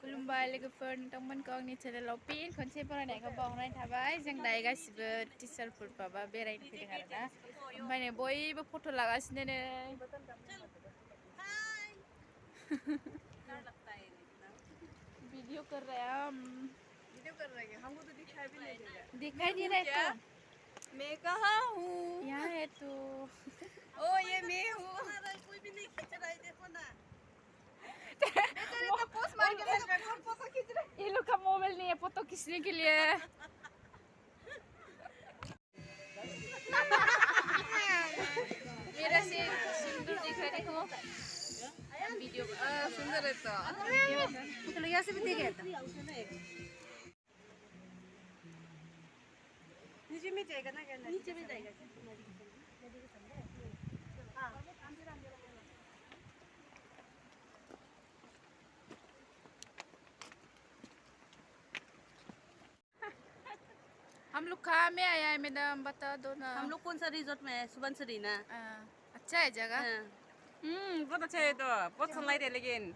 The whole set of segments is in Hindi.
खुलुमबाय लोगोफोर नोंथांमोनखौ आंनि चेनेलाव फिन खनसे बरायनायखौ बावहरनाय थाबाय जों दायो गासिबो टिचारफोर माबा बेरायनो फैदों आरोना ओमफ्राय नै बयबो फट' लागासिनो नै वीडियो कर रहे हैं हम वीडियो कर रहे हैं हमको तो दिखाई भी नहीं दे रहा दिखाई नहीं रहा है मैं कहाँ हूँ यहाँ है तू ओ ये मैं हूँ कोई भी नहीं खींच रहा है देखो ना तो पोस्ट मार के फोटो खींच रहे ये लोग का मोबाइल नहीं है फोटो खींचने के लिए मेरा से सुंदर दिख रहा है देखो वीडियो सुंदर है तो यहाँ से भी देखे नीचे में जाएगा ना क्या नीचे में जाएगा हम लोग कहाँ में आया है मैडम बता दो ना हम लोग कौन सा रिजॉर्ट में है सुबनसरी ना अच्छा है जगह बहुत अच्छा है तो बहुत सनलाइट है लेकिन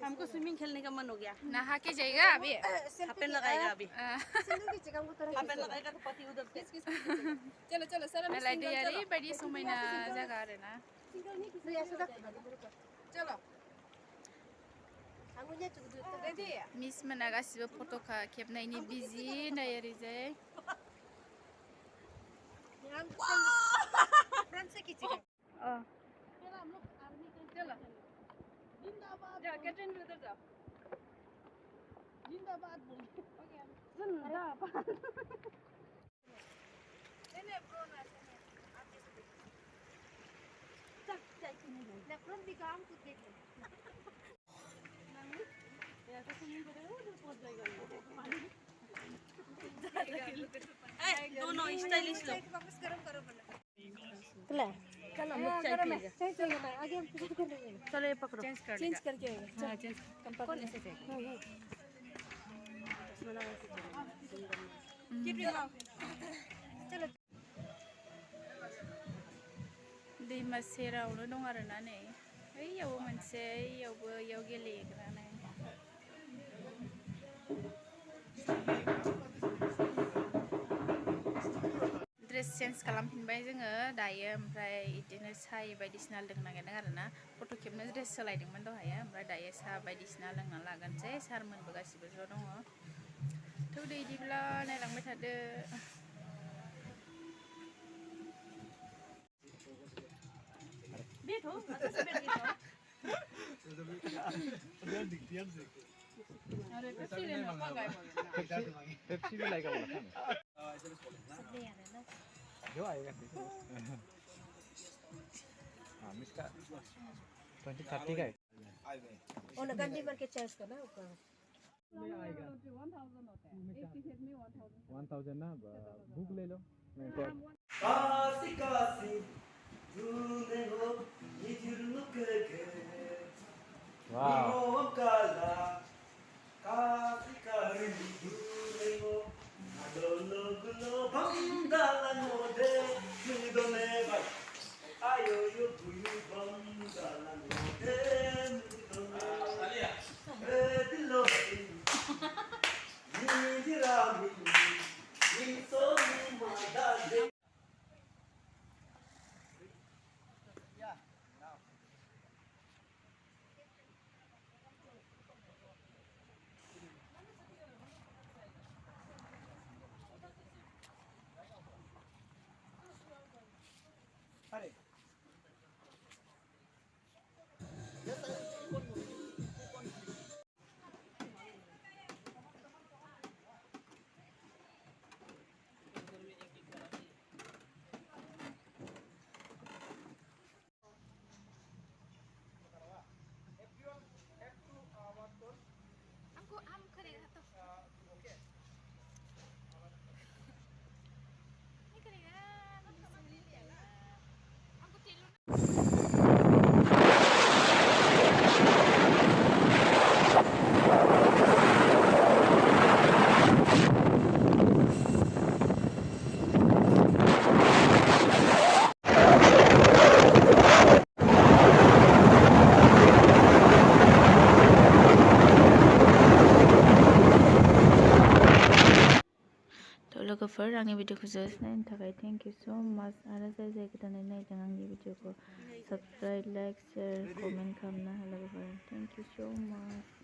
हमको स्विमिंग खेलने का मन हो गया नहा के जाएगा अभी हाफ पैंट लगाएगा अभी हाफ पैंट लगाएगा तो पति उधर से चलो चलो सर लाइट यारी बड़ी समायना जगह आरोना चलो मिस मोना गासिबो फट' खेबनायनि बिजि नै ओरैजाय दोनों स्टाइलिश लोग चलो ये पकड़ो चेंज करके हाँ चेंज कौन ऐसे चाहिए चलो दैमा सेरावनो दं आरोना नै ओइयावबो मोनसे ओइयावबो इयाव गेलेग्रा नै ड्रेस चेन्ज खालामफिनबाय जोङो दायो ओमफ्राय बिदिनो साहा बायदिसिना लोंनो नागिरदों आरोना फट' खेबनो ड्रेस सोलायदोंमोन दहायो ओमफ्राय दायो साहा बायदिसिना लोंना लागोनसै सारमोनबो गासिबो ज' दङ थ' बिदिब्ला नायलांबाय थादो बैठो अच्छा से बैठ गए अरे पेप्सी लेना होगा पेप्सी भी लाएगा बोला था जो आएगा हाँ मिसका 2030 का है और गांधी मार्केट चार्ज करना होगा 1000 ना बुक ले लो काशी काशी झूले हो निजुर्मुके वाह काला काशी काशी झूले हो adolo gulo bangala node midone ba ayo yo buyu bangala node midone alia edilo ni dirami ni so ni madade अरे लोगोफोर आंनि भिडिअखौ जस्ट नायनो थाखाय थेंक इउ स' माच आरो जाय जाय गोदानै नायदों आंनि भिडिअखौ साबस्क्राइब लाइक शेयार कमेन्ट खालामना हो लोगोफोर थेंक इउ स' माच